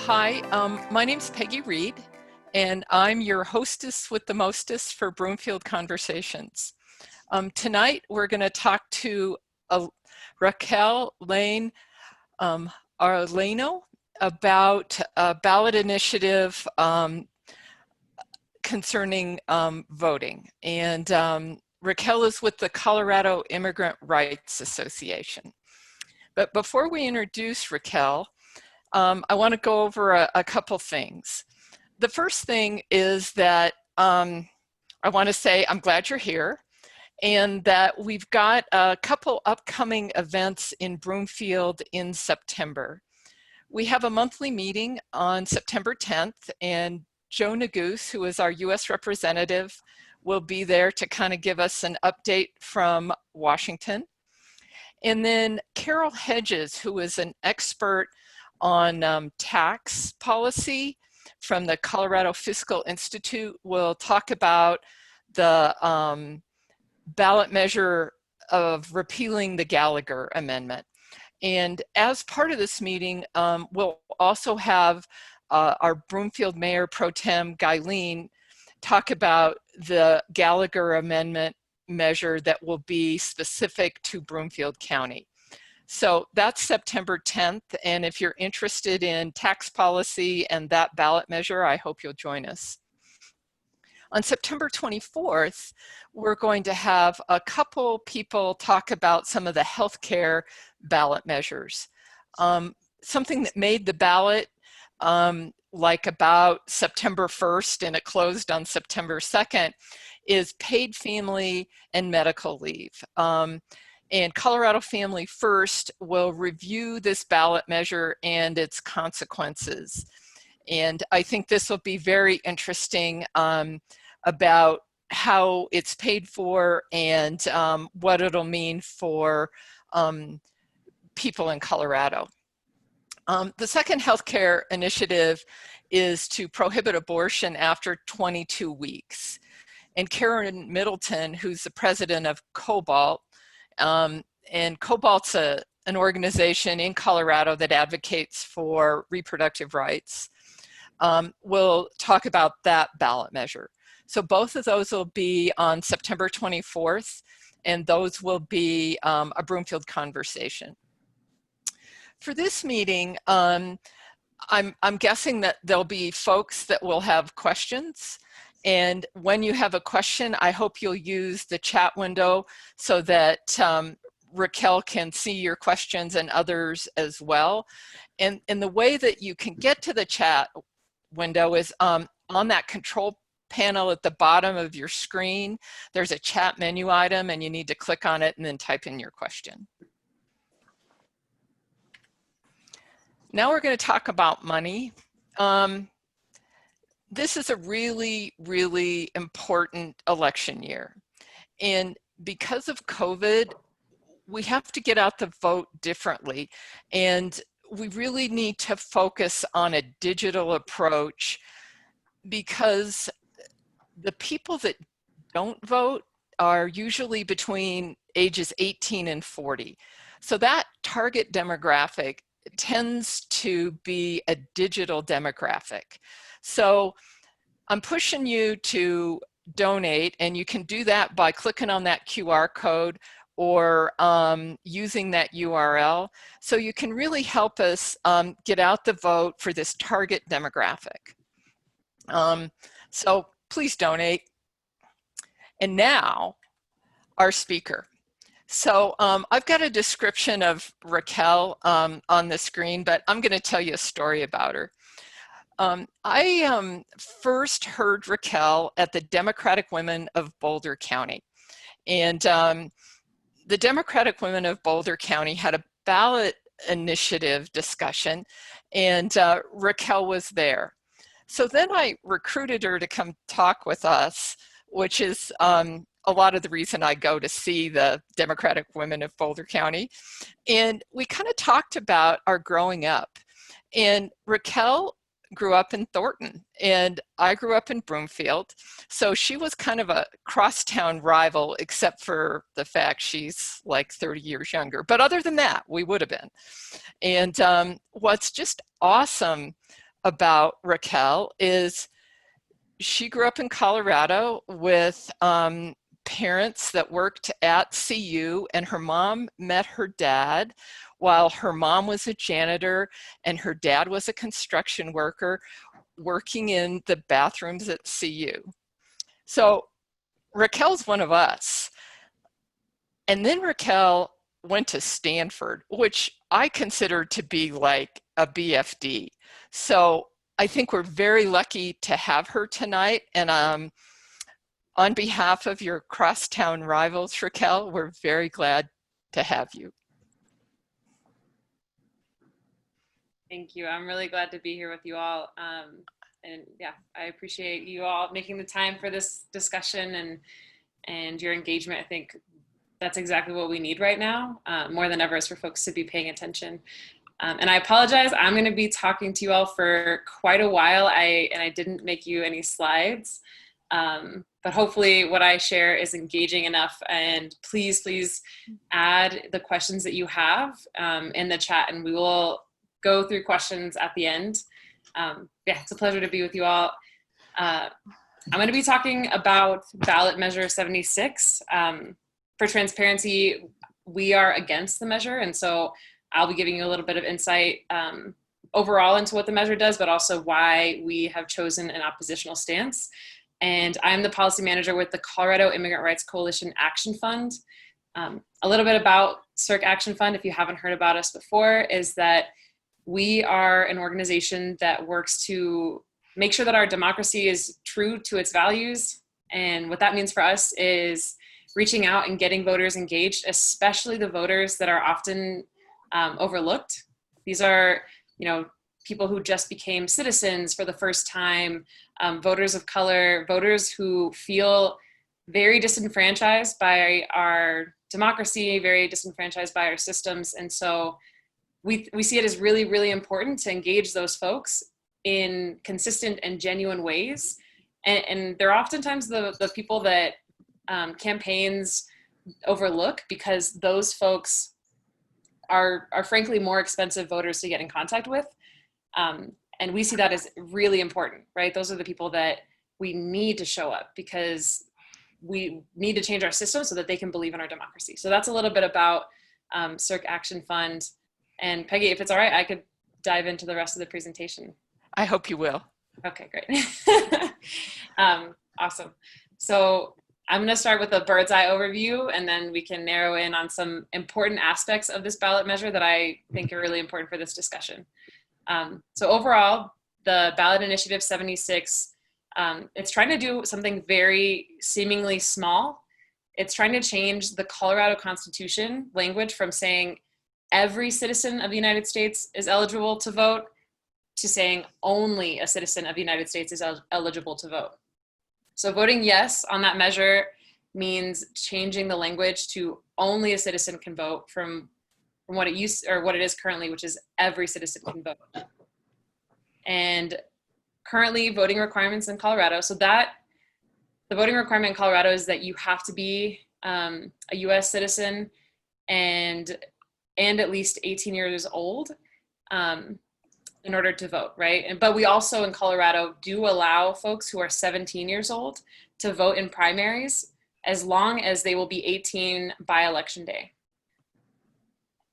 Hi, my name's Peggy Reed, and I'm your hostess with the mostest for Broomfield Conversations. Tonight, we're going to talk to Raquel Lane-Arellano about a ballot initiative concerning voting. And Raquel is with the Colorado Immigrant Rights Association. But before we introduce Raquel, I want to go over a couple things. The first thing is that I want to say I'm glad you're here, and that we've got a couple upcoming events in Broomfield in September. We have a monthly meeting on September 10th, and Joe Neguse, who is our U.S. representative, will be there to kind of give us an update from Washington. And then Carol Hedges, who is an expert on tax policy from the Colorado Fiscal Institute, will talk about the ballot measure of repealing the Gallagher Amendment. And as part of this meeting, we'll also have our Broomfield Mayor Pro Tem, Guylene, talk about the Gallagher Amendment measure that will be specific to Broomfield County. So that's September 10th, and if you're interested in tax policy and that ballot measure, I hope you'll join us. On September 24th, we're going to have a couple people talk about some of the healthcare ballot measures. Something that made the ballot like about September 1st and it closed on September 2nd is paid family and medical leave. And Colorado Family First will review this ballot measure and its consequences. And I think this will be very interesting about how it's paid for and what it'll mean for people in Colorado. The second healthcare initiative is to prohibit abortion after 22 weeks. And Karen Middleton, who's the president of Cobalt, and Cobalt's an organization in Colorado that advocates for reproductive rights, will talk about that ballot measure. So both of those will be on September 24th, and those will be a Broomfield conversation. For this meeting, I'm guessing that there'll be folks that will have questions. And when you have a question, I hope you'll use the chat window so that Raquel can see your questions and others as well. And the way that you can get to the chat window is on that control panel at the bottom of your screen. There's a chat menu item and you need to click on it and then type in your question. Now we're going to talk about money. This is a really, really important election year. And because of COVID, we have to get out the vote differently. And we really need to focus on a digital approach because the people that don't vote are usually between ages 18 and 40. So that target demographic tends to be a digital demographic. So I'm pushing you to donate, and you can do that by clicking on that QR code or using that URL. So you can really help us get out the vote for this target demographic. So please donate. And now, our speaker. So I've got a description of Raquel on the screen, but I'm going to tell you a story about her. I first heard Raquel at the Democratic Women of Boulder County. And the Democratic Women of Boulder County had a ballot initiative discussion, and Raquel was there. So then I recruited her to come talk with us, which is a lot of the reason I go to see the Democratic Women of Boulder County. And we kind of talked about our growing up. And Raquel grew up in Thornton, and I grew up in Broomfield. So she was kind of a crosstown rival, except for the fact she's like 30 years younger. But other than that, we would have been. And what's just awesome about Raquel is she grew up in Colorado with parents that worked at CU, and her mom met her dad while her mom was a janitor and her dad was a construction worker working in the bathrooms at CU. So Raquel's one of us. And then Raquel went to Stanford, which I consider to be like a BFD. So I think we're very lucky to have her tonight. And on behalf of your crosstown rivals, Raquel, we're very glad to have you. Thank you. I'm really glad to be here with you all. And yeah, I appreciate you all making the time for this discussion and your engagement. I think that's exactly what we need right now, more than ever, is for folks to be paying attention. And I apologize, I'm going to be talking to you all for quite a while. I didn't make you any slides, but hopefully what I share is engaging enough. And please add the questions that you have in the chat, and we will go through questions at the end. Yeah, it's a pleasure to be with you all. I'm going to be talking about Ballot Measure 76. For transparency, we are against the measure, and so I'll be giving you a little bit of insight overall into what the measure does, but also why we have chosen an oppositional stance. And I'm the policy manager with the Colorado Immigrant Rights Coalition Action Fund. A little bit about CIRC Action Fund, if you haven't heard about us before, is that we are an organization that works to make sure that our democracy is true to its values. And what that means for us is reaching out and getting voters engaged, especially the voters that are often overlooked. These are, people who just became citizens for the first time, voters of color, voters who feel very disenfranchised by our democracy, very disenfranchised by our systems. And so we see it as really, really important to engage those folks in consistent and genuine ways. And they're oftentimes the people that campaigns overlook, because those folks are frankly more expensive voters to get in contact with. And we see that as really important, right? Those are the people that we need to show up, because we need to change our system so that they can believe in our democracy. So that's a little bit about CIRC Action Fund. And Peggy, if it's all right, I could dive into the rest of the presentation. I hope you will. Okay, great. Awesome. So I'm going to start with a bird's eye overview, and then we can narrow in on some important aspects of this ballot measure that I think are really important for this discussion. So overall, the Ballot Initiative 76, it's trying to do something very seemingly small. It's trying to change the Colorado Constitution language from saying every citizen of the United States is eligible to vote to saying only a citizen of the United States is eligible to vote. So voting yes on that measure means changing the language to only a citizen can vote from what it used, or what it is currently, which is every citizen can vote. And currently voting requirements in Colorado, so that the voting requirement in Colorado is that you have to be a US citizen and at least 18 years old in order to vote, right? But we also in Colorado do allow folks who are 17 years old to vote in primaries, as long as they will be 18 by election day.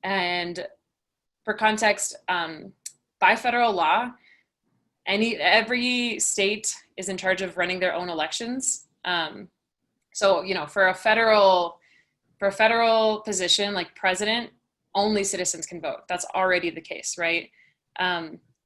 And for context, by federal law, every state is in charge of running their own elections. So, for a federal position like president, only citizens can vote. That's already the case, right?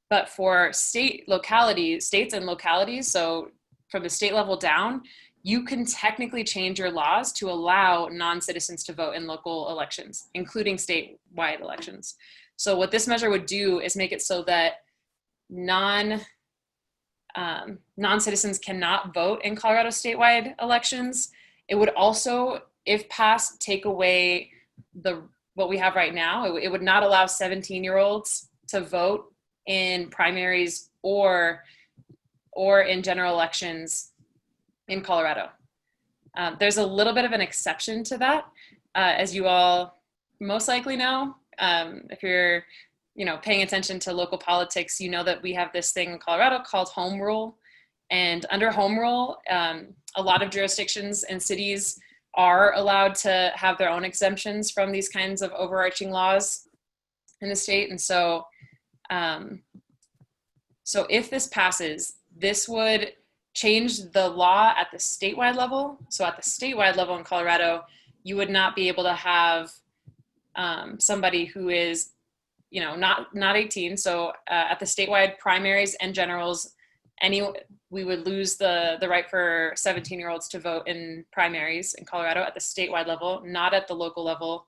But for states and localities, so from the state level down, you can technically change your laws to allow non-citizens to vote in local elections, including statewide elections. So what this measure would do is make it so that non-citizens cannot vote in Colorado statewide elections. It would also, if passed, take away what we have right now. It would not allow 17-year-olds to vote in primaries or in general elections in Colorado. There's a little bit of an exception to that, as you all most likely know. If you're paying attention to local politics, you know that we have this thing in Colorado called home rule. And under home rule, a lot of jurisdictions and cities are allowed to have their own exemptions from these kinds of overarching laws in the state. And so, so if this passes, this would change the law at the statewide level. So at the statewide level in Colorado, you would not be able to have somebody who is, not 18. So at the statewide primaries and generals, we would lose the right for 17-year-olds to vote in primaries in Colorado at the statewide level, not at the local level.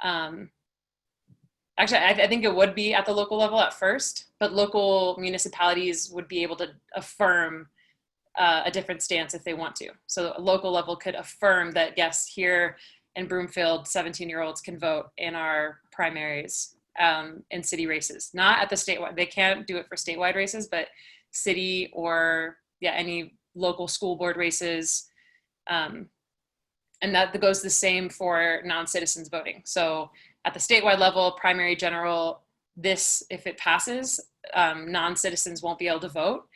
Actually, I think it would be at the local level at first, but local municipalities would be able to affirm a different stance if they want to. So a local level could affirm that, yes, here in Broomfield, 17-year-olds can vote in our primaries in city races, not at the statewide. They can't do it for statewide races, but city or any local school board races. And that goes the same for non-citizens voting. So at the statewide level, primary, general, if it passes, non-citizens won't be able to vote.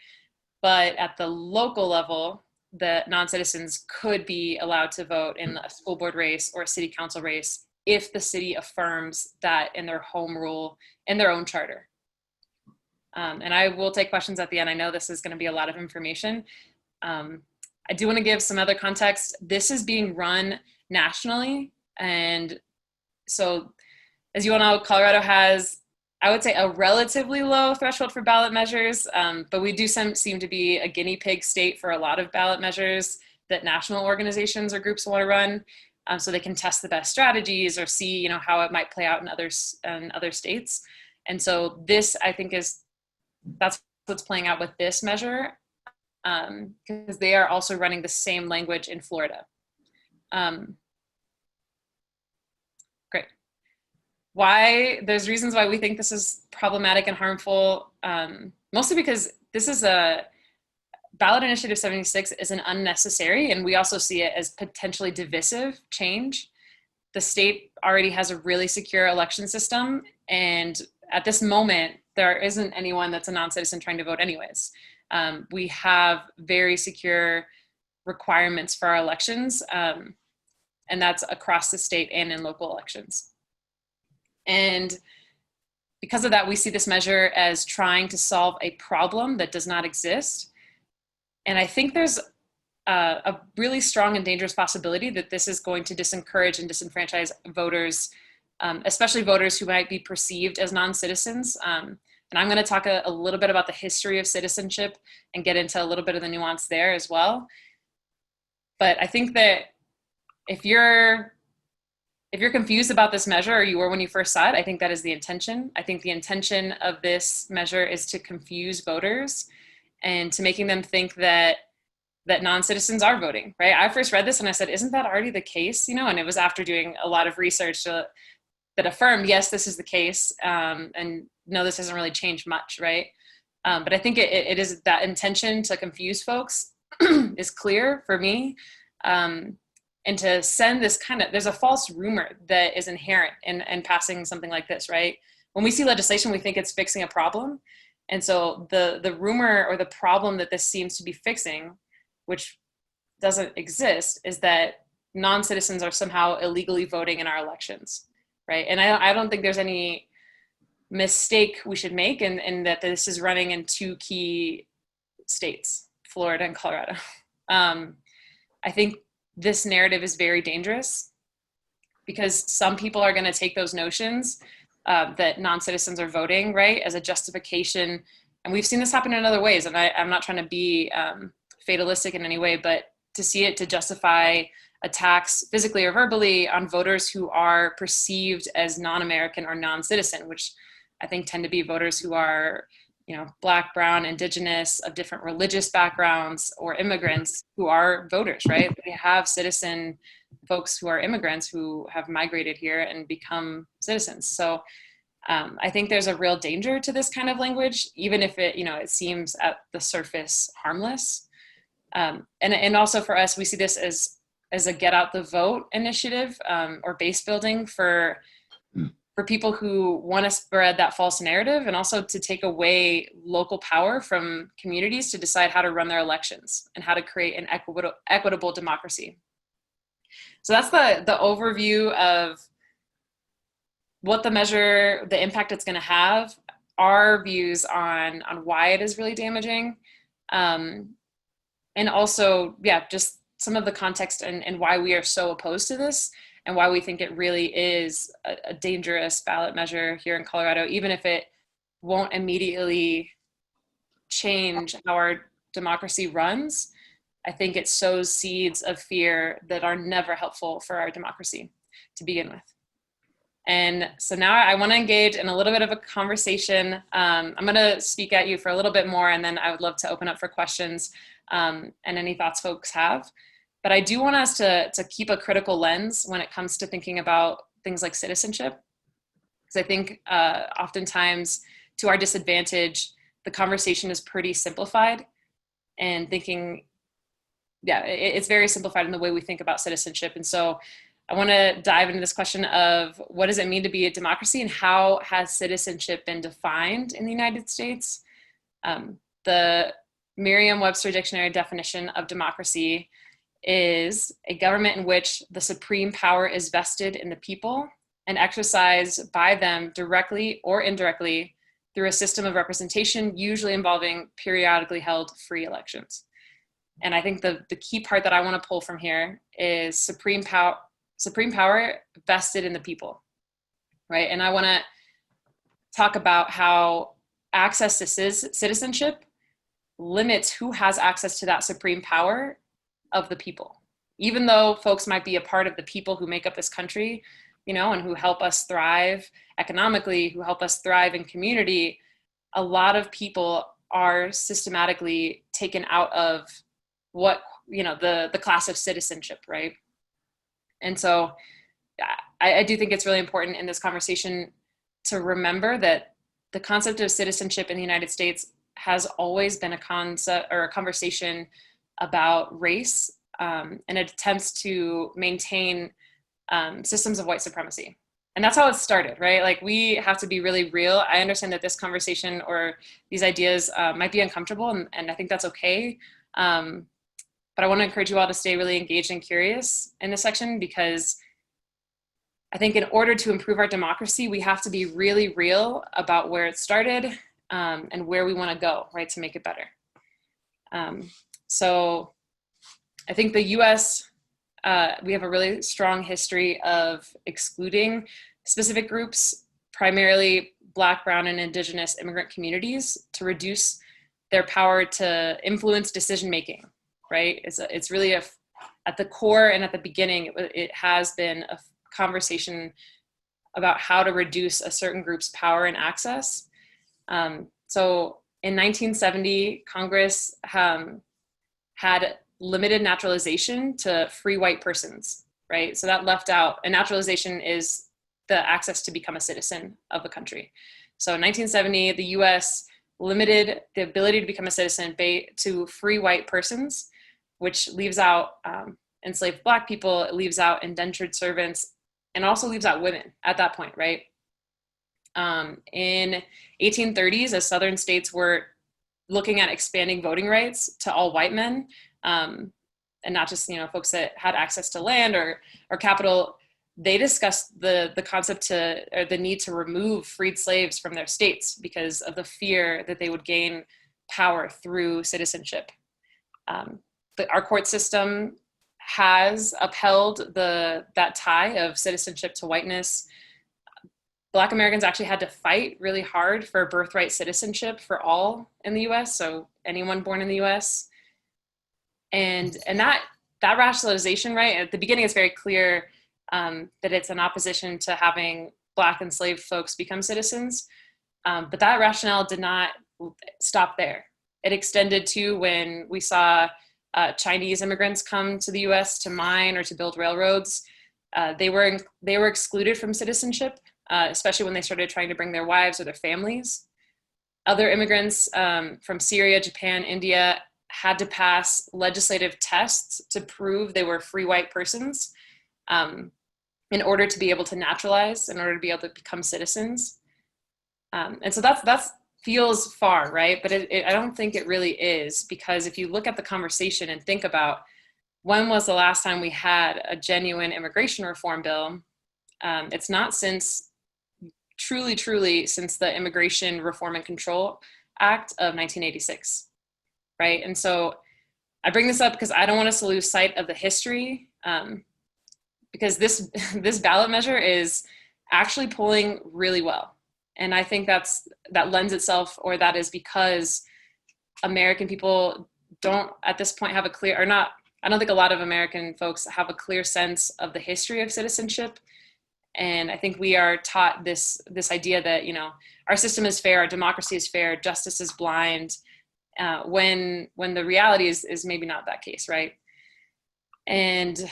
But at the local level, the non-citizens could be allowed to vote in a school board race or a city council race if the city affirms that in their home rule, in their own charter. And I will take questions at the end. I know this is going to be a lot of information. I do want to give some other context. This is being run nationally. And so, as you all know, Colorado has, I would say, a relatively low threshold for ballot measures, but we do seem to be a guinea pig state for a lot of ballot measures that national organizations or groups want to run, so they can test the best strategies or see, how it might play out in other states. And so this, I think, that's what's playing out with this measure, because they are also running the same language in Florida. Great. There's reasons why we think this is problematic and harmful, mostly because this is Ballot Initiative 76 is an unnecessary, and we also see it as potentially divisive change. The state already has a really secure election system, and at this moment, there isn't anyone that's a non-citizen trying to vote anyways. We have very secure requirements for our elections, and that's across the state and in local elections. And because of that, we see this measure as trying to solve a problem that does not exist. And I think there's a really strong and dangerous possibility that this is going to disencourage and disenfranchise voters, especially voters who might be perceived as non-citizens. And I'm going to talk a little bit about the history of citizenship and get into a little bit of the nuance there as well. But I think that if you're confused about this measure, or you were when you first saw it, I think that is the intention. I think the intention of this measure is to confuse voters and to making them think that non-citizens are voting, right? I first read this and I said, isn't that already the case? And it was after doing a lot of research that affirmed, yes, this is the case. And no, this hasn't really changed much, right? But I think it is that intention to confuse folks is clear for me. And to send this there's a false rumor that is inherent in passing something like this, right? When we see legislation, we think it's fixing a problem. And so the rumor or the problem that this seems to be fixing, which doesn't exist, is that non-citizens are somehow illegally voting in our elections, right? And I don't think there's any mistake we should make in that this is running in two key states, Florida and Colorado. I think this narrative is very dangerous because some people are going to take those notions that non-citizens are voting, right, as a justification. And we've seen this happen in other ways. And I'm not trying to be fatalistic in any way, but to see it to justify attacks physically or verbally on voters who are perceived as non-American or non-citizen, which I think tend to be voters who are, Black, brown, indigenous, of different religious backgrounds, or immigrants who are voters, right? We have citizen folks who are immigrants who have migrated here and become citizens. So I think there's a real danger to this kind of language, even if it seems at the surface harmless. And also for us, we see this as a get out the vote initiative or base building for for people who want to spread that false narrative, and also to take away local power from communities to decide how to run their elections and how to create an equitable democracy. So that's the overview of what the measure, the impact it's going to have, our views on why it is really damaging, and also, yeah, just some of the context and why we are so opposed to this, and why we think it really is a dangerous ballot measure here in Colorado, even if it won't immediately change how our democracy runs. I think it sows seeds of fear that are never helpful for our democracy to begin with. And so now I want to engage in a little bit of a conversation. I'm going to speak at you for a little bit more, and then I would love to open up for questions and any thoughts folks have. But I do want us to keep a critical lens when it comes to thinking about things like citizenship, because I think oftentimes to our disadvantage, the conversation is pretty simplified, and thinking, yeah, it's very simplified in the way we think about citizenship. And so I want to dive into this question of what does it mean to be a democracy, and how has citizenship been defined in the United States? The Merriam-Webster Dictionary definition of democracy is a government in which the supreme power is vested in the people and exercised by them directly or indirectly through a system of representation, usually involving periodically held free elections. And I think the key part that I want to pull from here is supreme power vested in the people, right? And I want to talk about how access to citizenship limits who has access to that supreme power of the people. Even though folks might be a part of the people who make up this country, you know, and who help us thrive economically, who help us thrive in community, a lot of people are systematically taken out of what, you know, the class of citizenship, right? And so I do think it's really important in this conversation to remember that the concept of citizenship in the United States has always been a concept or a conversation about race, and it attempts to maintain systems of white supremacy. And that's how it started, right? Like, we have to be really real. I understand that this conversation or these ideas might be uncomfortable, and I think that's okay. But I want to encourage you all to stay really engaged and curious in this section, because I think in order to improve our democracy, we have to be really real about where it started and where we want to go, right, to make it better. So I think the US, we have a really strong history of excluding specific groups, primarily Black, Brown, and Indigenous immigrant communities, to reduce their power to influence decision-making, right? It's really at the core and at the beginning, it has been a conversation about how to reduce a certain group's power and access. So in 1970, Congress had limited naturalization to free white persons, right? So that left out, and naturalization is the access to become a citizen of the country. So in 1970, the US limited the ability to become a citizen to free white persons, which leaves out enslaved Black people, it leaves out indentured servants, and also leaves out women at that point, right? In 1830s, as Southern states were looking at expanding voting rights to all white men, and not just, you know, folks that had access to land or capital, they discussed the concept or the need to remove freed slaves from their states because of the fear that they would gain power through citizenship. Our court system has upheld that tie of citizenship to whiteness. Black Americans actually had to fight really hard for birthright citizenship for all in the US, so anyone born in the US. And that rationalization, right, at the beginning it's very clear that it's in opposition to having Black enslaved folks become citizens. But that rationale did not stop there. It extended to when we saw Chinese immigrants come to the US to mine or to build railroads. They were excluded from citizenship, especially when they started trying to bring their wives or their families. Other immigrants from Syria, Japan, India had to pass legislative tests to prove they were free white persons. in order to be able to naturalize, in order to be able to become citizens. And so that's feels far, right? But I don't think it really is, because if you look at the conversation and think about when was the last time we had a genuine immigration reform bill, it's not since truly since the Immigration Reform and Control Act of 1986, right? And so I bring this up because I don't want us to lose sight of the history, because this ballot measure is actually polling really well. And I think that lends itself, or that is because American people don't at this point have a clear, or not, I don't think a lot of American folks have a clear sense of the history of citizenship. And I think we are taught this idea that, you know, our system is fair, our democracy is fair, justice is blind, when the reality is maybe not that case, right? And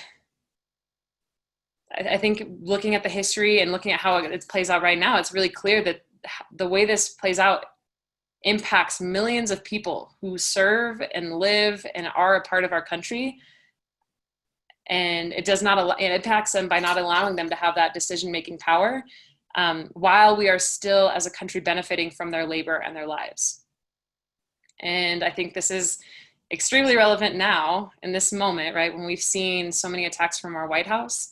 I think looking at the history and looking at how it plays out right now, it's really clear that the way this plays out impacts millions of people who serve and live and are a part of our country. And it impacts them by not allowing them to have that decision-making power, while we are still as a country benefiting from their labor and their lives. And I think this is extremely relevant now in this moment, right? When we've seen so many attacks from our White House,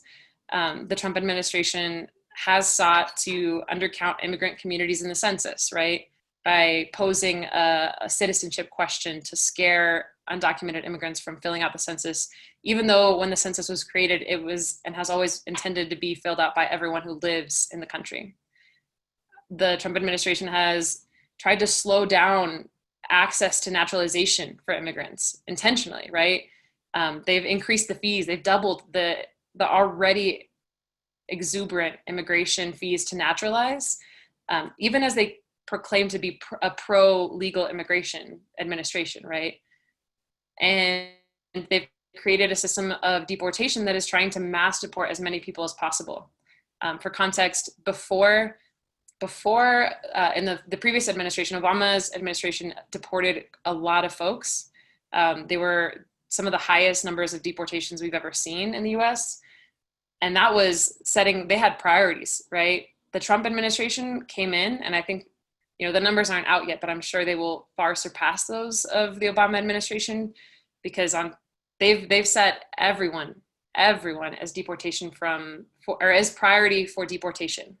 the Trump administration has sought to undercount immigrant communities in the census, right? By posing a citizenship question to scare undocumented immigrants from filling out the census, even though when the census was created, it was and has always intended to be filled out by everyone who lives in the country. The Trump administration has tried to slow down access to naturalization for immigrants intentionally, right? They've increased the fees, they've doubled the already exuberant immigration fees to naturalize, even as they proclaim to be a pro-legal immigration administration, right? And they've created a system of deportation that is trying to mass deport as many people as possible. For context, before in the previous administration, Obama's administration deported a lot of folks. They were some of the highest numbers of deportations we've ever seen in the US. And that was they had priorities, right? The Trump administration came in, and I think, you know, the numbers aren't out yet, but I'm sure they will far surpass those of the Obama administration, because they've set everyone as deportation or as priority for deportation.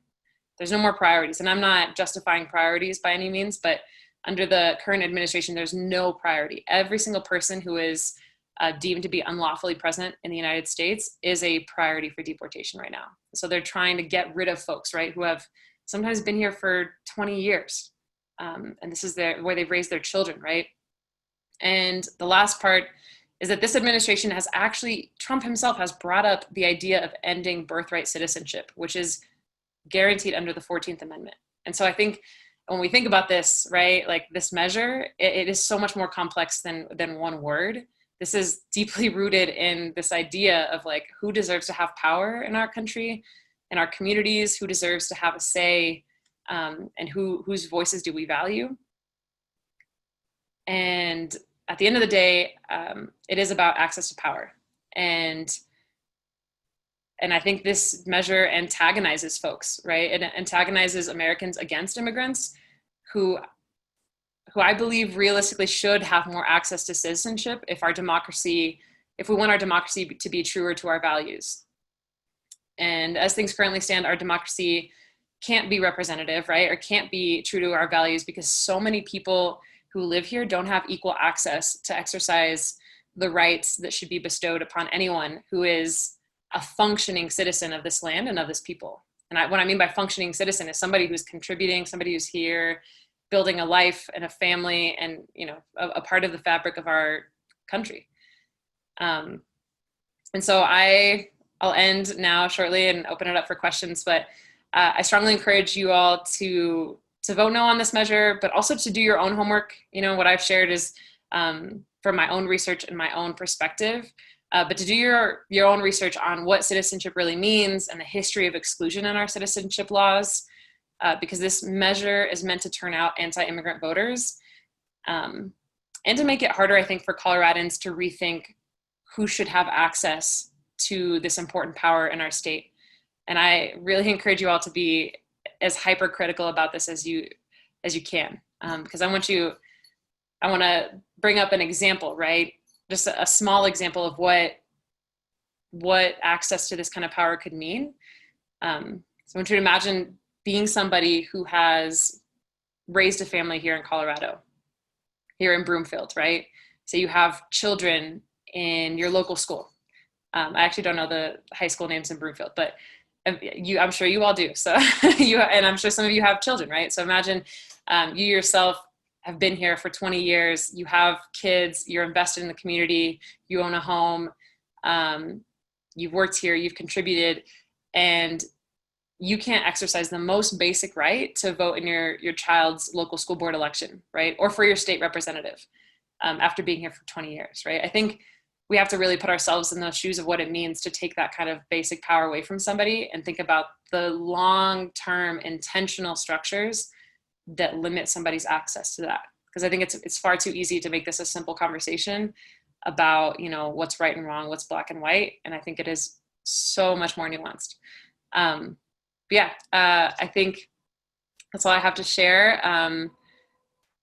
There's no more priorities, and I'm not justifying priorities by any means, but under the current administration, there's no priority. Every single person who is deemed to be unlawfully present in the United States is a priority for deportation right now. So they're trying to get rid of folks, right, who have sometimes been here for 20 years. And this is where they've raised their children, right? And the last part is that this administration has Trump himself has brought up the idea of ending birthright citizenship, which is guaranteed under the 14th Amendment. And so I think when we think about this, right, like this measure, it is so much more complex than one word. This is deeply rooted in this idea of like who deserves to have power in our country, in our communities, who deserves to have a say, and whose voices do we value. And at the end of the day, it is about access to power. And I think this measure antagonizes folks, right? It antagonizes Americans against immigrants who I believe realistically should have more access to citizenship if we want our democracy to be truer to our values. And as things currently stand, our democracy can't be representative, right? Or can't be true to our values because so many people who live here don't have equal access to exercise the rights that should be bestowed upon anyone who is a functioning citizen of this land and of this people. And what I mean by functioning citizen is somebody who's contributing, somebody who's here, building a life and a family, and, you know, a part of the fabric of our country. And so I'll end now shortly and open it up for questions, but I strongly encourage you all to vote no on this measure, but also to do your own homework. You know, what I've shared is from my own research and my own perspective, but to do your own research on what citizenship really means and the history of exclusion in our citizenship laws, because this measure is meant to turn out anti-immigrant voters, and to make it harder, I think, for Coloradans to rethink who should have access to this important power in our state. And I really encourage you all to be as hypercritical about this as you can, because I want to bring up an example, right? Just a small example of what access to this kind of power could mean. So I want you to imagine being somebody who has raised a family here in Colorado, here in Broomfield, right? So you have children in your local school. I actually don't know the high school names in Broomfield, but I'm sure you all do. So and I'm sure some of you have children, right? So imagine you yourself have been here for 20 years, you have kids, you're invested in the community, you own a home, you've worked here, you've contributed, and you can't exercise the most basic right to vote in your child's local school board election, right? Or for your state representative after being here for 20 years, right? I think we have to really put ourselves in those shoes of what it means to take that kind of basic power away from somebody and think about the long-term intentional structures that limit somebody's access to that. Because I think it's far too easy to make this a simple conversation about, what's right and wrong, what's black and white. And I think it is so much more nuanced. I think that's all I have to share.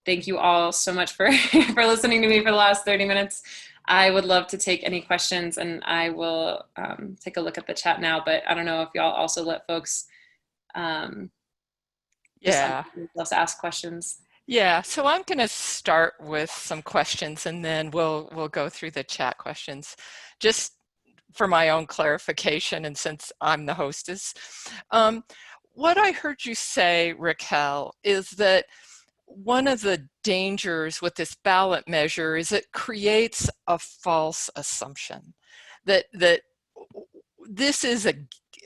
Thank you all so much for listening to me for the last 30 minutes. I would love to take any questions, and I will take a look at the chat now, but I don't know if y'all also let folks let's ask questions. Yeah, so I'm going to start with some questions, and then we'll go through the chat questions. Just for my own clarification, and since I'm the hostess, what I heard you say, Raquel, is that one of the dangers with this ballot measure is it creates a false assumption that this is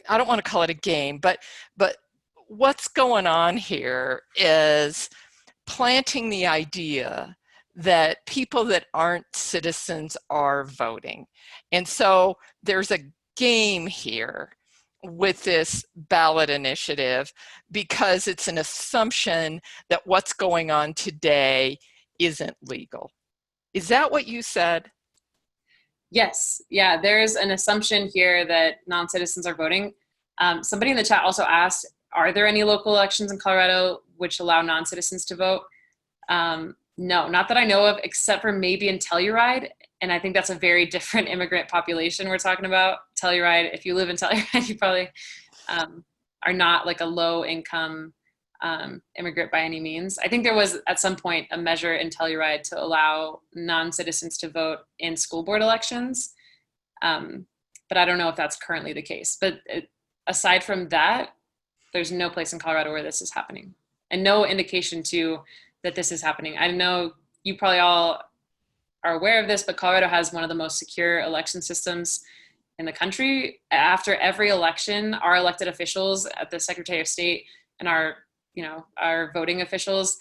I don't want to call it a game, but what's going on here is planting the idea that people that aren't citizens are voting. And so there's a game here with this ballot initiative because it's an assumption that what's going on today isn't legal. Is that what you said? Yes. Yeah, there's an assumption here that non-citizens are voting. Somebody in the chat also asked, are there any local elections in Colorado which allow non-citizens to vote? No, not that I know of, except for maybe in Telluride. And I think that's a very different immigrant population we're talking about. Telluride, if you live in Telluride, you probably are not like a low income immigrant by any means. I think there was at some point a measure in Telluride to allow non-citizens to vote in school board elections. But I don't know if that's currently the case. But aside from that, there's no place in Colorado where this is happening, and no indication that this is happening. I know you probably all are aware of this, but Colorado has one of the most secure election systems in the country. After every election, our elected officials at the Secretary of State and our voting officials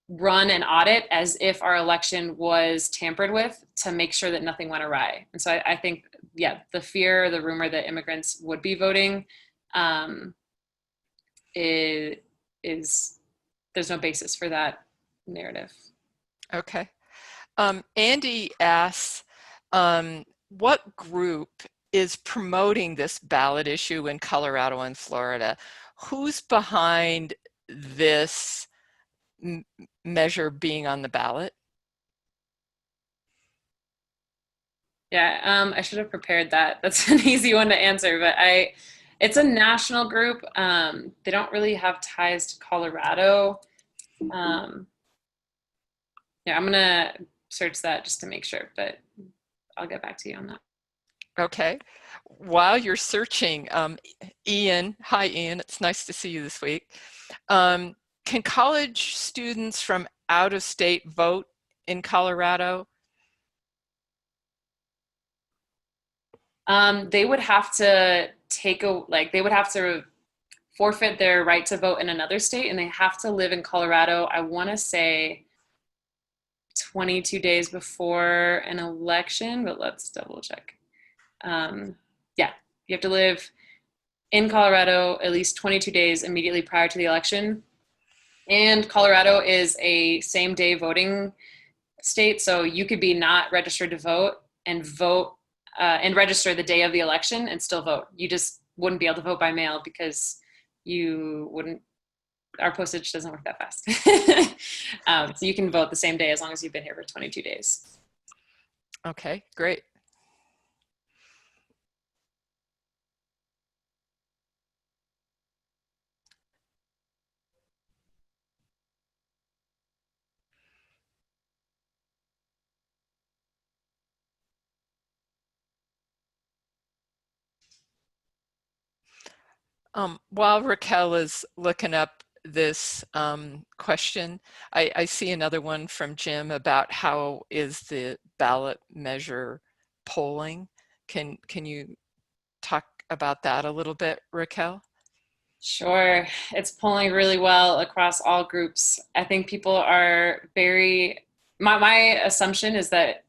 run an audit as if our election was tampered with to make sure that nothing went awry. And so I think, the fear, the rumor that immigrants would be voting is there's no basis for that narrative. Okay. Andy asks, what group is promoting this ballot issue in Colorado and Florida? Who's behind this measure being on the ballot? Yeah, I should have prepared that. That's an easy one to answer, but it's a national group. They don't really have ties to Colorado. I'm gonna search that just to make sure, but I'll get back to you on that. Okay. While you're searching, Ian, hi Ian, it's nice to see you this week. Can college students from out of state vote in Colorado? They would have to they would have to forfeit their right to vote in another state, and they have to live in Colorado, I want to say 22 days before an election, but let's double check. You have to live in Colorado at least 22 days immediately prior to the election. And Colorado is a same day voting state, so you could be not registered to vote and register the day of the election and still vote. You just wouldn't be able to vote by mail because you wouldn't, our postage doesn't work that fast. So you can vote the same day as long as you've been here for 22 days. Okay, great. While Raquel is looking up this question, I see another one from Jim about how is the ballot measure polling. Can you talk about that a little bit, Raquel? Sure. It's polling really well across all groups. I think people are my assumption is that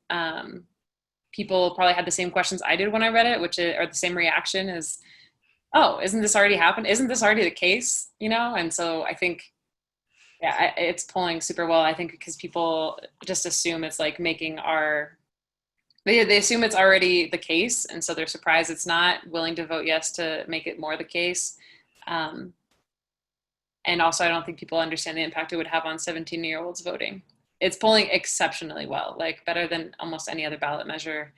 people probably had the same questions I did when I read it, or the same reaction as, oh, isn't this already happened? Isn't this already the case? And so I think, yeah, it's polling super well. I think because people just assume it's like they assume it's already the case. And so they're surprised it's not, willing to vote yes to make it more the case. And also, I don't think people understand the impact it would have on 17-year-olds voting. It's polling exceptionally well, like better than almost any other ballot measure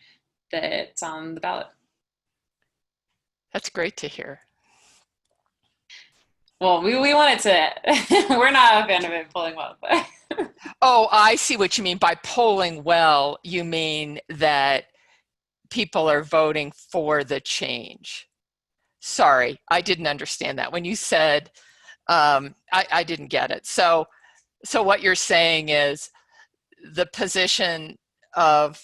that's on the ballot. That's great to hear. Well, we want it to, we're not a fan of it polling well. But. Oh, I see what you mean. By polling well, you mean that people are voting for the change. Sorry, I didn't understand that. When you said, I didn't get it. So what you're saying is the position of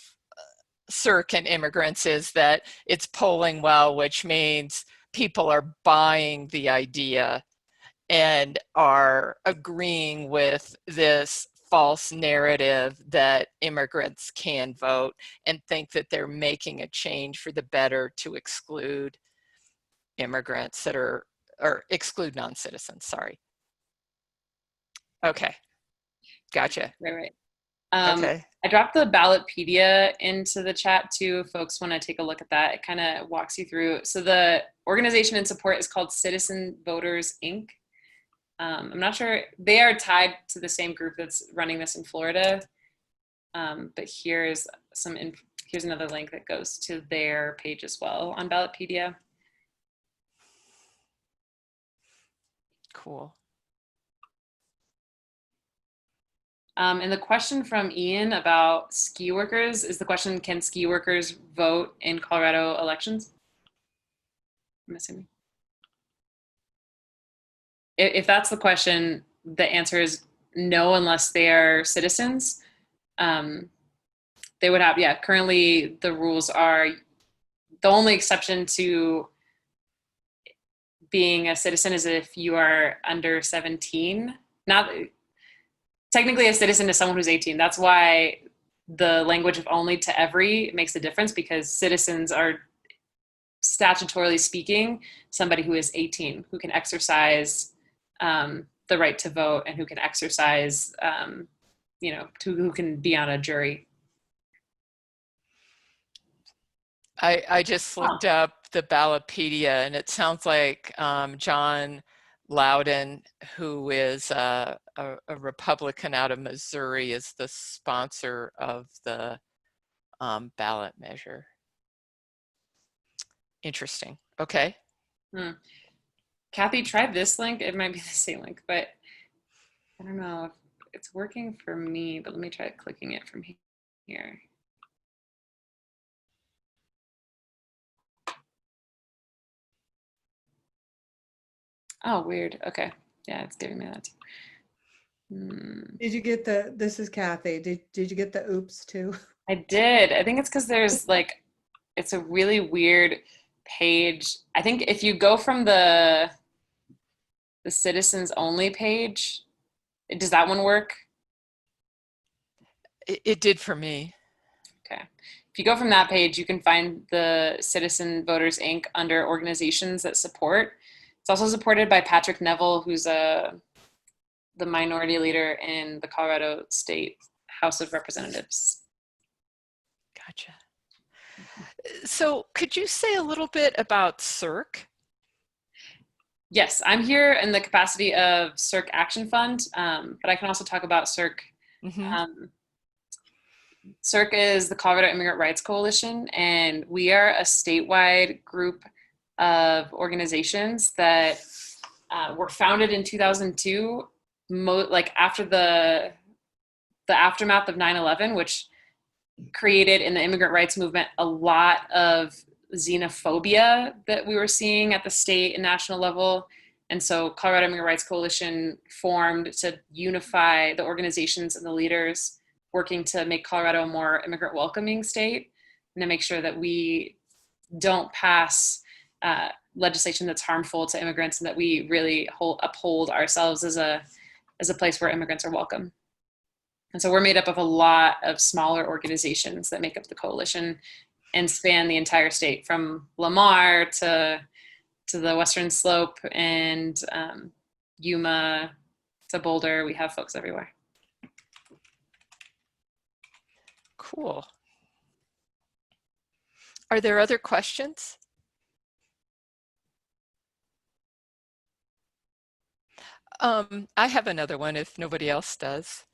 CIRC and immigrants is that it's polling well, which means people are buying the idea and are agreeing with this false narrative that immigrants can vote and think that they're making a change for the better to exclude immigrants or exclude non-citizens, sorry. Okay, gotcha. Right. Okay. I dropped the Ballotpedia into the chat too. If folks want to take a look at that, it kind of walks you through. So the organization in support is called Citizen Voters, Inc. I'm not sure, they are tied to the same group that's running this in Florida. But here's another link that goes to their page as well on Ballotpedia. Cool. And the question from Ian about ski workers is the question, can ski workers vote in Colorado elections? I'm assuming. If that's the question, the answer is no, unless they are citizens. They would have, yeah, currently the rules are, the only exception to being a citizen is if you are under 17. Not technically a citizen is someone who's 18. That's why the language of only to every makes a difference, because citizens are, statutorily speaking, somebody who is 18, who can exercise the right to vote and who can exercise, who can be on a jury. I just looked up the Ballotpedia, and it sounds like John Loudon, who is a Republican out of Missouri, is the sponsor of the ballot measure. Interesting. Okay. Kathy, try this link. It might be the same link, but I don't know if it's working for me, but let me try clicking it from here. Oh, weird. Okay. Yeah, it's giving me that too. Did you get this is Kathy. Did you get the oops too? I did. I think it's because there's it's a really weird page. I think if you go from the citizens only page, does that one work? It did for me. Okay. If you go from that page, you can find the Citizen Voters, Inc. under organizations that support. It's also supported by Patrick Neville, who's the minority leader in the Colorado State House of Representatives. Gotcha. So could you say a little bit about CIRC? Yes, I'm here in the capacity of CIRC Action Fund, but I can also talk about CIRC. Mm-hmm. CIRC is the Colorado Immigrant Rights Coalition, and we are a statewide group of organizations that were founded in 2002, like after the aftermath of 9/11, which created in the immigrant rights movement a lot of xenophobia that we were seeing at the state and national level. And so Colorado Immigrant Rights Coalition formed to unify the organizations and the leaders working to make Colorado a more immigrant welcoming state and to make sure that we don't pass legislation that's harmful to immigrants and that we really uphold ourselves as a place where immigrants are welcome. And so we're made up of a lot of smaller organizations that make up the coalition and span the entire state, from Lamar to the Western Slope and Yuma to Boulder. We have folks everywhere. Cool. Are there other questions? I have another one if nobody else does.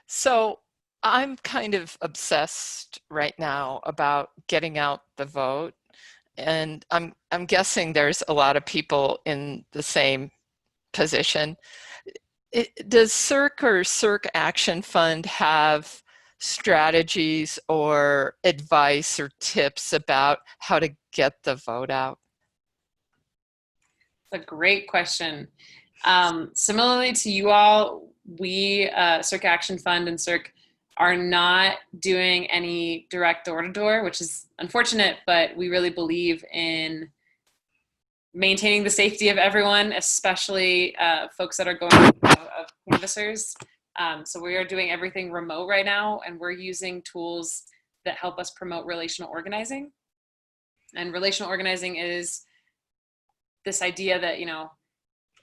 So I'm kind of obsessed right now about getting out the vote. And I'm guessing there's a lot of people in the same position. Does CIRC or CIRC Action Fund have strategies or advice or tips about how to get the vote out? A great question. Similarly to you all, we, CIRC Action Fund and CIRC, are not doing any direct door-to-door, which is unfortunate, but we really believe in maintaining the safety of everyone, especially folks that are going of canvassers. So we are doing everything remote right now, and we're using tools that help us promote relational organizing. And relational organizing is this idea that,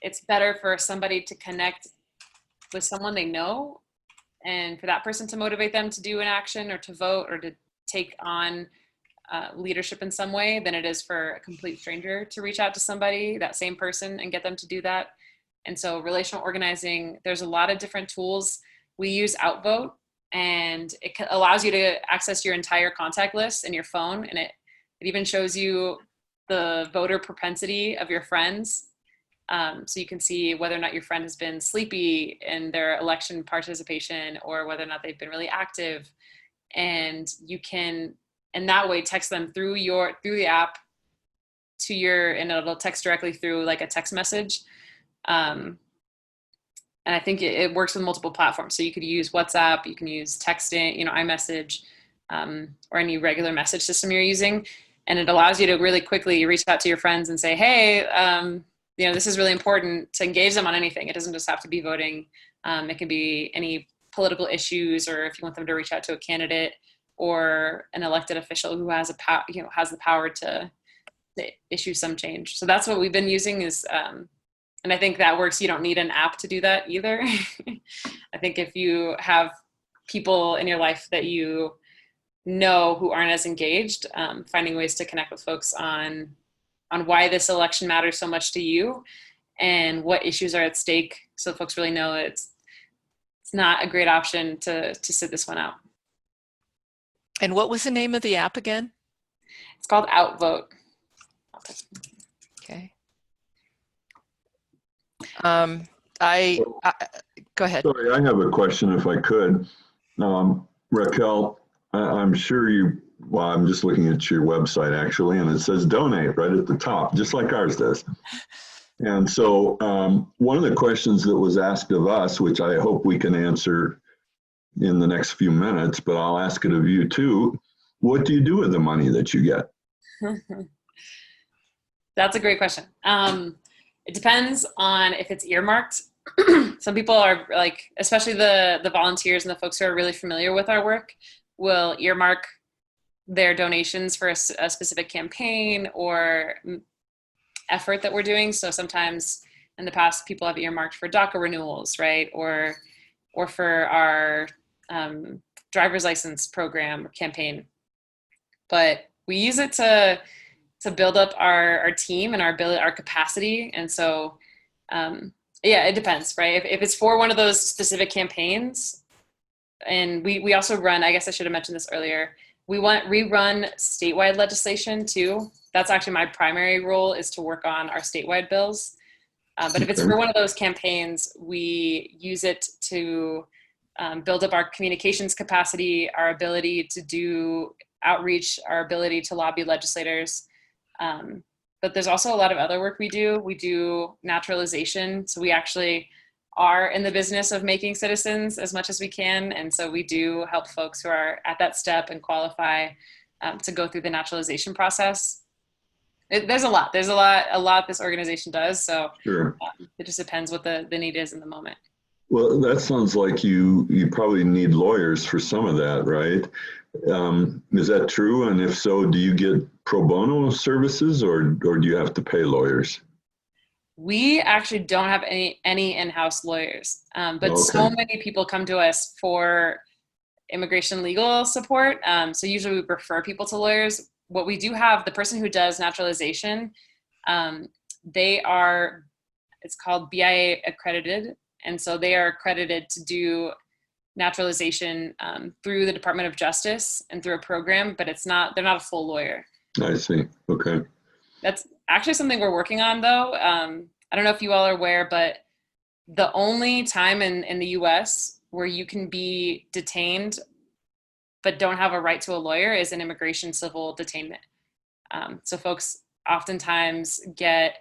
it's better for somebody to connect with someone they know and for that person to motivate them to do an action or to vote or to take on leadership in some way than it is for a complete stranger to reach out to somebody, that same person, and get them to do that. And so relational organizing, there's a lot of different tools. We use Outvote, and it allows you to access your entire contact list in your phone, and it even shows you the voter propensity of your friends. So you can see whether or not your friend has been sleepy in their election participation or whether or not they've been really active. And you can, in that way, text them through the app and it'll text directly through like a text message. And I think it works with multiple platforms. So you could use WhatsApp, you can use texting, iMessage, or any regular message system you're using. And it allows you to really quickly reach out to your friends and say, hey, this is really important, to engage them on anything. It doesn't just have to be voting. It can be any political issues, or if you want them to reach out to a candidate or an elected official who has has the power to issue some change. So that's what we've been using is, and I think that works. You don't need an app to do that either. I think if you have people in your life that you know who aren't as engaged, finding ways to connect with folks on why this election matters so much to you and what issues are at stake, so folks really know it's not a great option to sit this one out. And what was the name of the app again? It's called Outvote. Okay. Go ahead. Sorry, I have a question if I could. Raquel, I'm sure I'm just looking at your website actually, and it says donate right at the top, just like ours does. And so one of the questions that was asked of us, which I hope we can answer in the next few minutes, but I'll ask it of you too. What do you do with the money that you get? That's a great question. It depends on if it's earmarked. Some people are like, especially the volunteers and the folks who are really familiar with our work, will earmark their donations for a specific campaign or effort that we're doing. So sometimes in the past, people have earmarked for DACA renewals, right? Or for our driver's license program or campaign. But we use it to to build up our team and our capacity. And so, yeah, it depends, right? If it's for one of those specific campaigns, and we also run, I guess I should have mentioned this earlier, we run statewide legislation too. That's actually my primary role, is to work on our statewide bills. But if it's for one of those campaigns, we use it to build up our communications capacity, our ability to do outreach, our ability to lobby legislators. But there's also a lot of other work we do. We do naturalization. So we actually are in the business of making citizens as much as we can. And so we do help folks who are at that step and qualify to go through the naturalization process. There's a lot this organization does. So Sure. It just depends what the need is in the moment. Well, that sounds like you probably need lawyers for some of that, right? Is that true? And if so, do you get pro bono services, or do you have to pay lawyers? We actually don't have any in-house lawyers, but Okay. So many people come to us for immigration legal support. So usually we refer people to lawyers. What we do have, the person who does naturalization, it's called BIA accredited. And so they are accredited to do naturalization through the Department of Justice and through a program, but they're not a full lawyer. I see. Okay. That's actually something we're working on, though. I don't know if you all are aware, but the only time in the US where you can be detained but don't have a right to a lawyer is an immigration civil detainment. So folks oftentimes get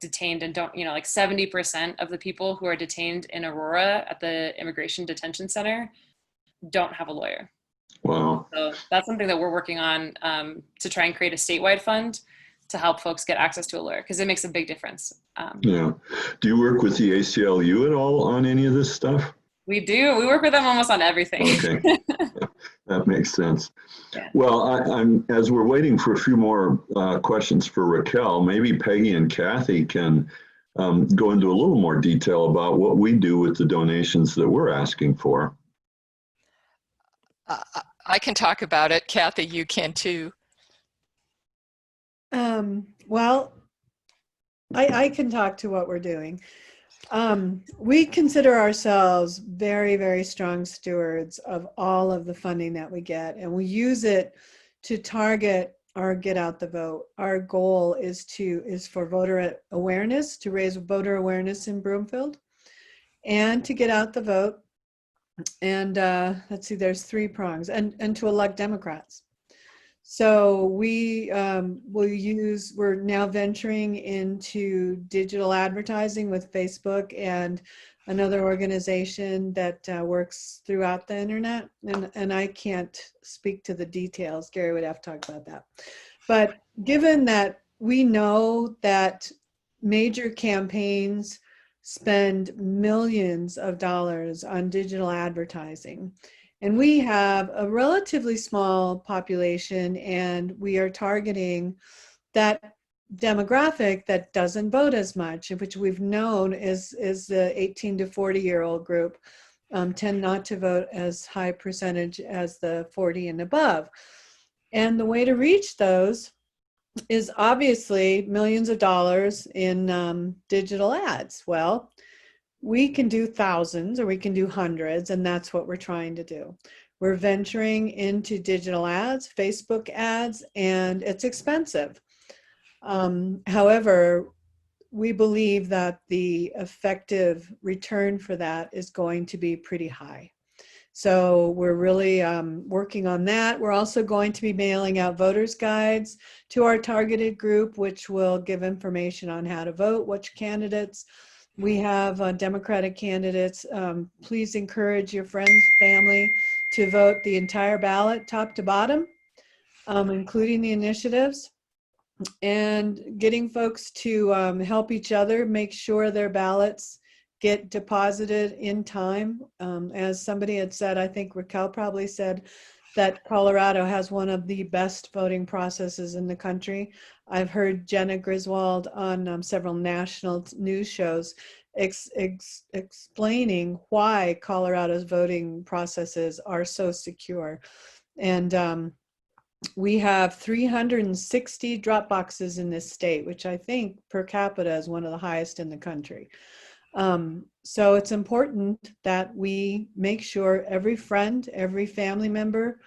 detained and don't, like 70% of the people who are detained in Aurora at the Immigration Detention Center don't have a lawyer. Wow. So that's something that we're working on to try and create a statewide fund to help folks get access to a lawyer, because it makes a big difference. Yeah. Do you work with the ACLU at all on any of this stuff? We do. We work with them almost on everything. Okay. That makes sense. Yeah. Well, I'm as we're waiting for a few more questions for Raquel, maybe Peggy and Kathy can go into a little more detail about what we do with the donations that we're asking for. I can talk about it. Kathy, you can too. Well, I can talk to what we're doing. We consider ourselves very, very strong stewards of all of the funding that we get, and we use it to target our get out the vote. Our goal is for voter awareness, to raise voter awareness in Broomfield, and to get out the vote. And let's see, there's 3 prongs, and to elect Democrats. So we're now venturing into digital advertising with Facebook and another organization that works throughout the internet. And I can't speak to the details. Gary would have to talk about that. But given that we know that major campaigns spend millions of dollars on digital advertising, and we have a relatively small population, and we are targeting that demographic that doesn't vote as much, which we've known is the 18 to 40-year-old group tend not to vote as high percentage as the 40 and above. And the way to reach those is obviously millions of dollars in digital ads. Well, we can do thousands or we can do hundreds, and that's what we're trying to do. We're venturing into digital ads, Facebook ads, and it's expensive. However, we believe that the effective return for that is going to be pretty high. So we're really working on that. We're also going to be mailing out voters' guides to our targeted group, which will give information on how to vote, which candidates. We have Democratic candidates. Please encourage your friends, family to vote the entire ballot, top to bottom, including the initiatives, and getting folks to help each other make sure their ballots get deposited in time. As somebody had said, I think Raquel probably said that Colorado has one of the best voting processes in the country. I've heard Jenna Griswold on several national news shows explaining why Colorado's voting processes are so secure. And we have 360 drop boxes in this state, which I think per capita is one of the highest in the country. So it's important that we make sure every friend, every family member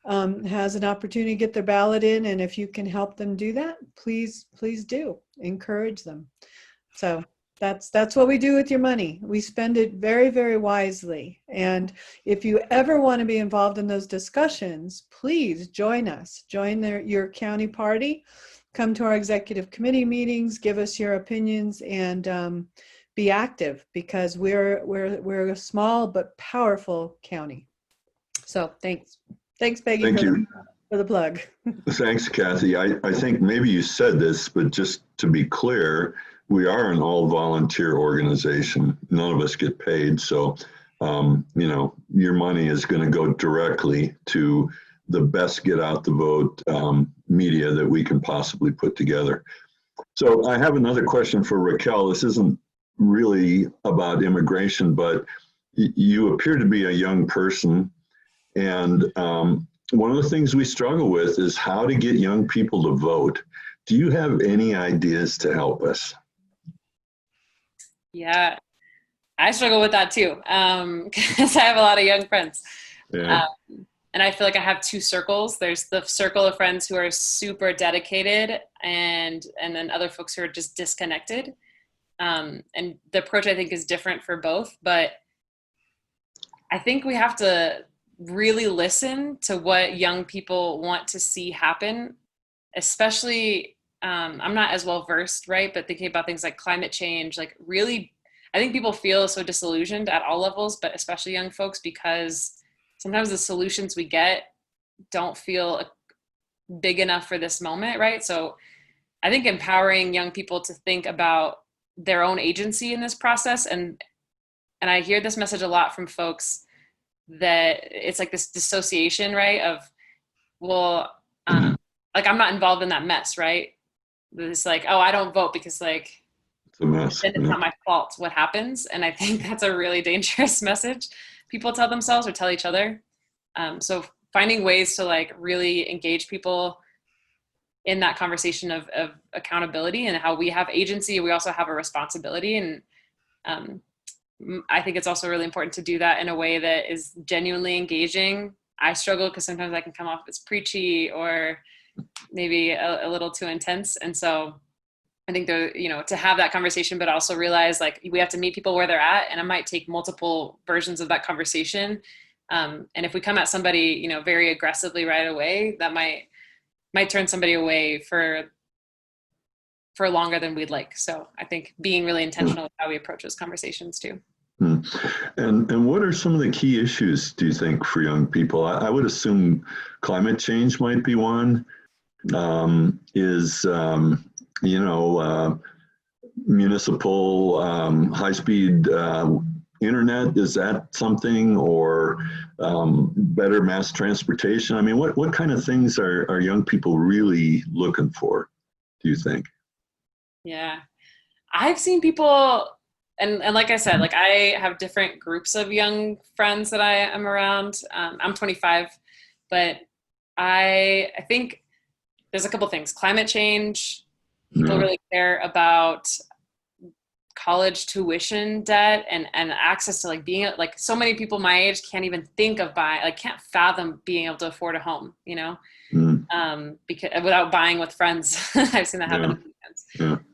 has an opportunity to get their ballot in. And if you can help them do that, please do. Encourage them. So that's what we do with your money. We spend it very, very wisely. And if you ever want to be involved in those discussions, please join us. Join your county party. Come to our executive committee meetings. Give us your opinions and be active, because we're a small but powerful county. So thanks, Peggy. Thank you. For the plug. Thanks, Kathy. I think maybe you said this, but just to be clear, we are an all volunteer organization. None of us get paid. So, your money is going to go directly to the best get out the vote media that we can possibly put together. So I have another question for Raquel. This isn't really about immigration, but you appear to be a young person. And one of the things we struggle with is how to get young people to vote. Do you have any ideas to help us? Yeah, I struggle with that too, because I have a lot of young friends. Yeah. And I feel like I have two circles. There's the circle of friends who are super dedicated, and then other folks who are just disconnected. And the approach, I think, is different for both. But I think we have to really listen to what young people want to see happen, especially, I'm not as well versed, right? But thinking about things like climate change, like really, I think people feel so disillusioned at all levels, but especially young folks, because sometimes the solutions we get don't feel big enough for this moment, right? So I think empowering young people to think about their own agency in this process, and I hear this message a lot from folks, that it's like this dissociation, right? Of, well, like I'm not involved in that mess, right? It's like, oh, I don't vote because like, It's a mess. then it's not my fault what happens. And I think that's a really dangerous message people tell themselves or tell each other. So finding ways to like really engage people in that conversation of accountability and how we have agency, we also have a responsibility. And I think it's also really important to do that in a way that is genuinely engaging. I struggle because sometimes I can come off as preachy or maybe a little too intense. And so I think to have that conversation, but also realize like we have to meet people where they're at, and it might take multiple versions of that conversation. And if we come at somebody, very aggressively right away, that might turn somebody away for longer than we'd like. So I think being really intentional with how we approach those conversations too. And what are some of the key issues, do you think, for young people? I would assume climate change might be one. Municipal high-speed internet, is that something, or better mass transportation? I mean, what kind of things are young people really looking for, do you think? Yeah, I've seen people, and like I said, like I have different groups of young friends that I am around. I'm 25, but I think there's a couple things. Climate change, people really care about college tuition debt and access to like being like, so many people my age can't even think of can't fathom being able to afford a home, because without buying with friends. I've seen that happen a few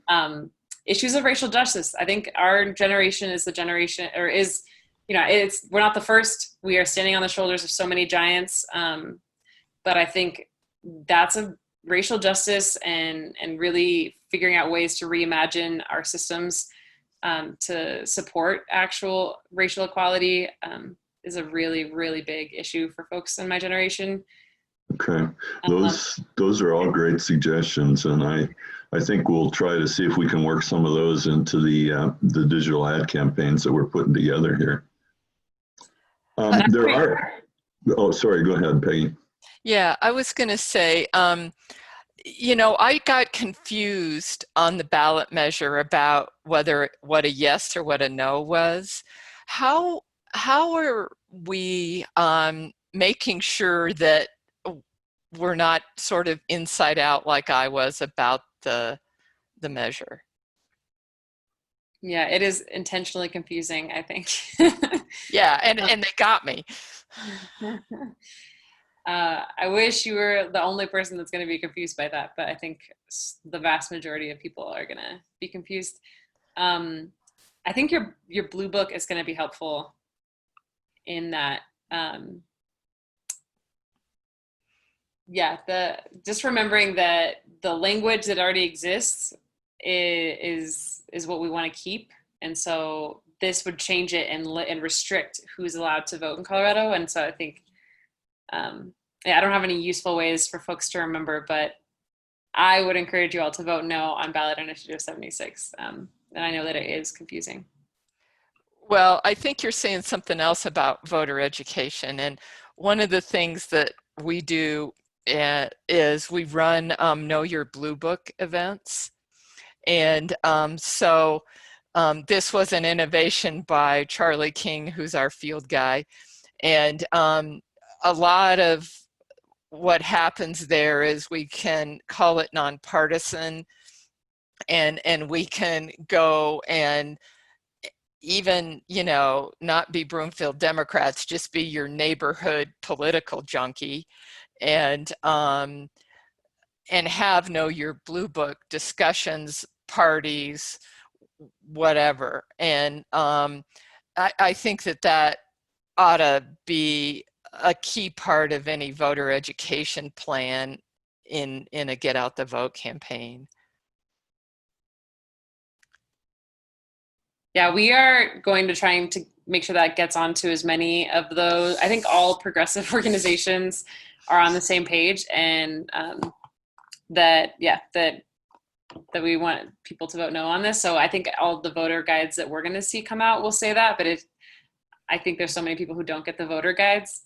times. Issues of racial justice. I think our generation is the generation, or is, we're not the first. We are standing on the shoulders of so many giants. But I think that's a racial justice and really figuring out ways to reimagine our systems to support actual racial equality is a really, really big issue for folks in my generation. Okay, those are all great suggestions, and I think we'll try to see if we can work some of those into the digital ad campaigns that we're putting together here. Oh, sorry, go ahead, Peggy. Yeah, I was going to say, I got confused on the ballot measure about what a yes or what a no was. How are we making sure that were not sort of inside out like I was about the measure. Yeah, it is intentionally confusing, I think. Yeah, and they got me. I wish you were the only person that's going to be confused by that, but I think the vast majority of people are going to be confused. I think your blue book is going to be helpful in that. Yeah, just remembering that the language that already exists is what we want to keep, and so this would change it and restrict who's allowed to vote in Colorado. And so I think, yeah, I don't have any useful ways for folks to remember, but I would encourage you all to vote no on ballot initiative 76. And I know that it is confusing. Well, I think you're saying something else about voter education. And one of the things that we do is we run Know Your Blue Book events. And so this was an innovation by Charlie King, who's our field guy. And a lot of what happens there is we can call it nonpartisan, and we can go and even, you know, not be Broomfield Democrats, just be your neighborhood political junkie, and have Know Your Blue Book discussions, parties, whatever. And I think that ought to be a key part of any voter education plan in a Get Out the Vote campaign. Yeah, we are going to try to make sure that gets onto as many of those. I think all progressive organizations are on the same page, and that we want people to vote no on this. So I think all the voter guides that we're going to see come out will say that, but I think there's so many people who don't get the voter guides.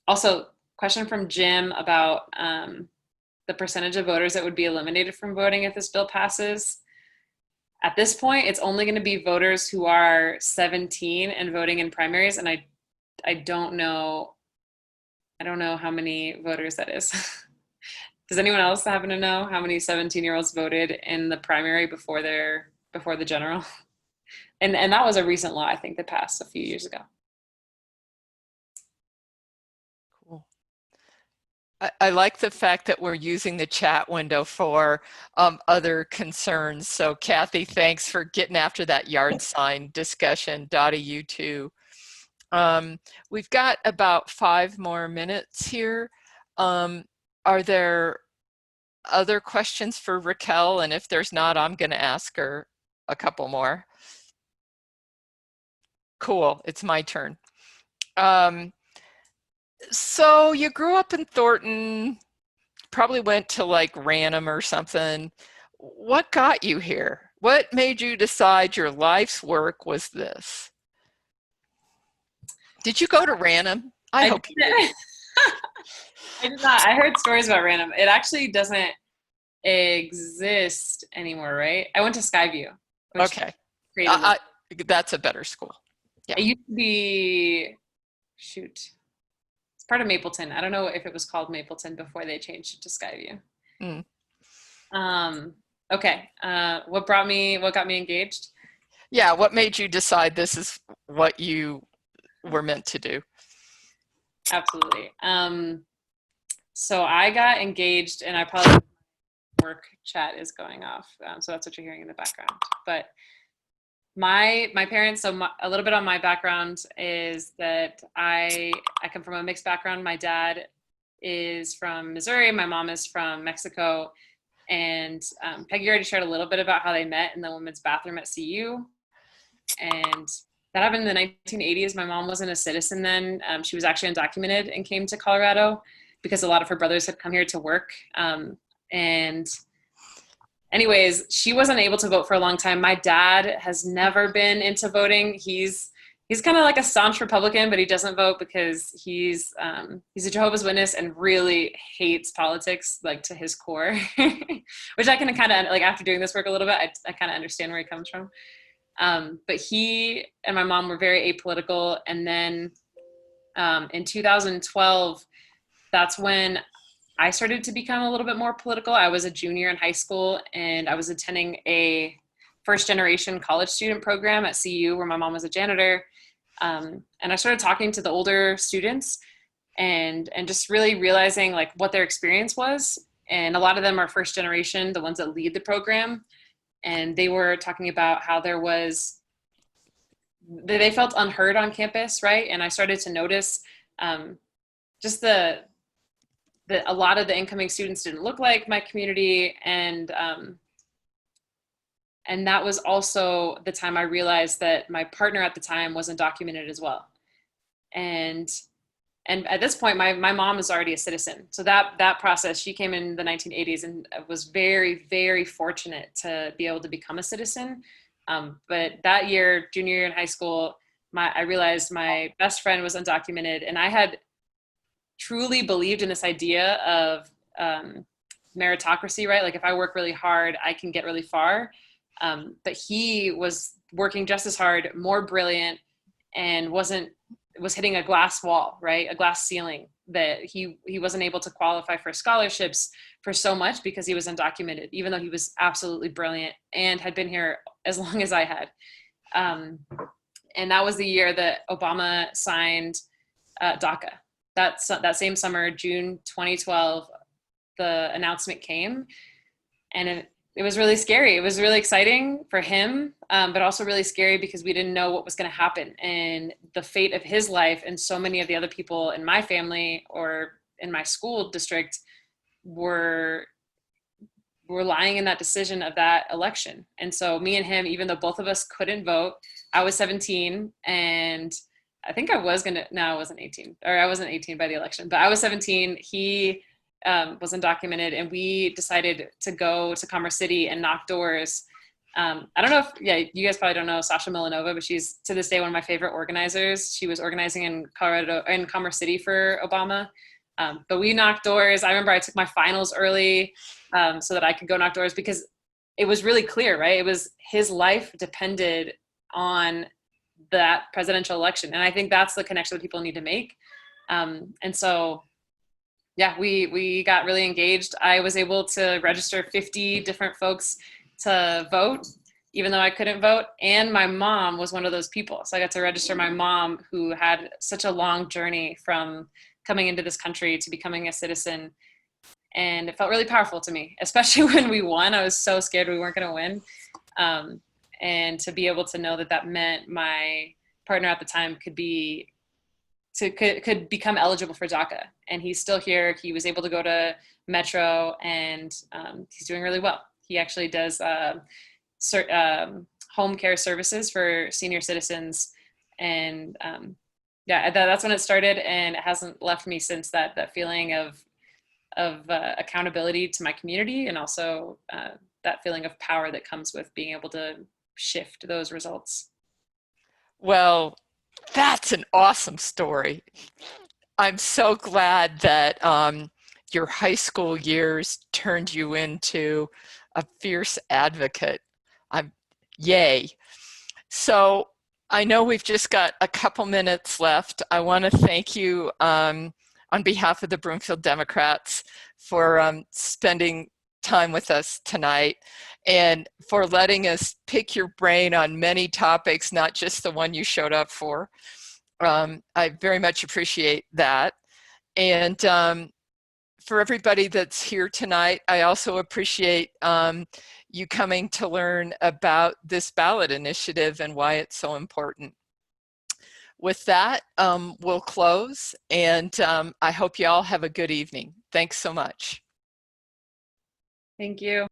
Also, question from Jim about the percentage of voters that would be eliminated from voting if this bill passes. At this point, it's only going to be voters who are 17 and voting in primaries, and I don't know how many voters that is. Does anyone else happen to know how many 17-year-olds voted in the primary before the general? And that was a recent law, I think, that passed a few years ago. Cool. I like the fact that we're using the chat window for other concerns. So Kathy, thanks for getting after that yard sign discussion. Dottie, you too. We've got about 5 more minutes here. Are there other questions for Raquel? And if there's not, I'm going to ask her a couple more. Cool, it's my turn. So you grew up in Thornton, probably went to like Ranham or something. What got you here? What made you decide your life's work was this? Did you go to Ranham? I hope you did. I did not. I heard stories about Ranham. It actually doesn't exist anymore, right? I went to Skyview. Okay. That's a better school. Yeah. It used to be, it's part of Mapleton. I don't know if it was called Mapleton before they changed it to Skyview. Okay. What got me engaged? Yeah. What made you decide this is what you were meant to do? Absolutely. So I got engaged, and I probably work chat is going off. So that's what you're hearing in the background. But my parents, a little bit on my background is that I come from a mixed background. My dad is from Missouri. My mom is from Mexico. And Peggy already shared a little bit about how they met in the women's bathroom at CU. And that happened in the 1980s. My mom wasn't a citizen then. She was actually undocumented and came to Colorado because a lot of her brothers had come here to work. And anyways, she wasn't able to vote for a long time. My dad has never been into voting. He's kind of like a staunch Republican, but he doesn't vote because he's a Jehovah's Witness and really hates politics, like to his core, which I can kind of, like, after doing this work a little bit, I kind of understand where he comes from. But he and my mom were very apolitical. And then in 2012, that's when I started to become a little bit more political. I was a junior in high school, and I was attending a first generation college student program at CU where my mom was a janitor. And I started talking to the older students and just really realizing like what their experience was. And a lot of them are first generation, the ones that lead the program. And they were talking about how they felt unheard on campus, right? And I started to notice just a lot of the incoming students didn't look like my community. And that was also the time I realized that my partner at the time was undocumented as well. And at this point, my mom is already a citizen. So that process, she came in the 1980s and was very, very fortunate to be able to become a citizen. But that year, junior year in high school, I realized my best friend was undocumented, and I had truly believed in this idea of meritocracy, right? Like if I work really hard, I can get really far. But he was working just as hard, more brilliant, and was hitting a glass wall, right? A glass ceiling, that he wasn't able to qualify for scholarships for so much because he was undocumented, even though he was absolutely brilliant and had been here as long as I had. And that was the year that Obama signed DACA. That same summer, June 2012, the announcement came, and it was really scary. It was really exciting for him, but also really scary because we didn't know what was going to happen. And the fate of his life and so many of the other people in my family or in my school district were lying in that decision of that election. And so me and him, even though both of us couldn't vote, I was 17 and I think I wasn't 18, or I wasn't 18 by the election, but I was 17. He was undocumented, and we decided to go to Commerce City and knock doors. I don't know you guys probably don't know Sasha Milanova, but she's to this day one of my favorite organizers. She was organizing in Commerce City for Obama. But we knocked doors. I remember I took my finals early so that I could go knock doors because it was really clear, right? It was his life depended on that presidential election. And I think that's the connection that people need to make. And so, yeah, we got really engaged. I was able to register 50 different folks to vote, even though I couldn't vote. And my mom was one of those people. So I got to register my mom, who had such a long journey from coming into this country to becoming a citizen. And it felt really powerful to me, especially when we won. I was so scared we weren't going to win. And to be able to know that meant my partner at the time could become eligible for DACA. And he's still here. He was able to go to Metro, and he's doing really well. He actually does home care services for senior citizens. And that's when it started, and it hasn't left me since. That feeling of accountability to my community, and also that feeling of power that comes with being able to shift those results. Well, that's an awesome story. I'm so glad that your high school years turned you into a fierce advocate. Yay. So I know we've just got a couple minutes left. I want to thank you on behalf of the Broomfield Democrats for spending time with us tonight and for letting us pick your brain on many topics, not just the one you showed up for. I very much appreciate that. And for everybody that's here tonight, I also appreciate you coming to learn about this ballot initiative and why it's so important. With that, we'll close, and I hope you all have a good evening. Thanks so much. Thank you.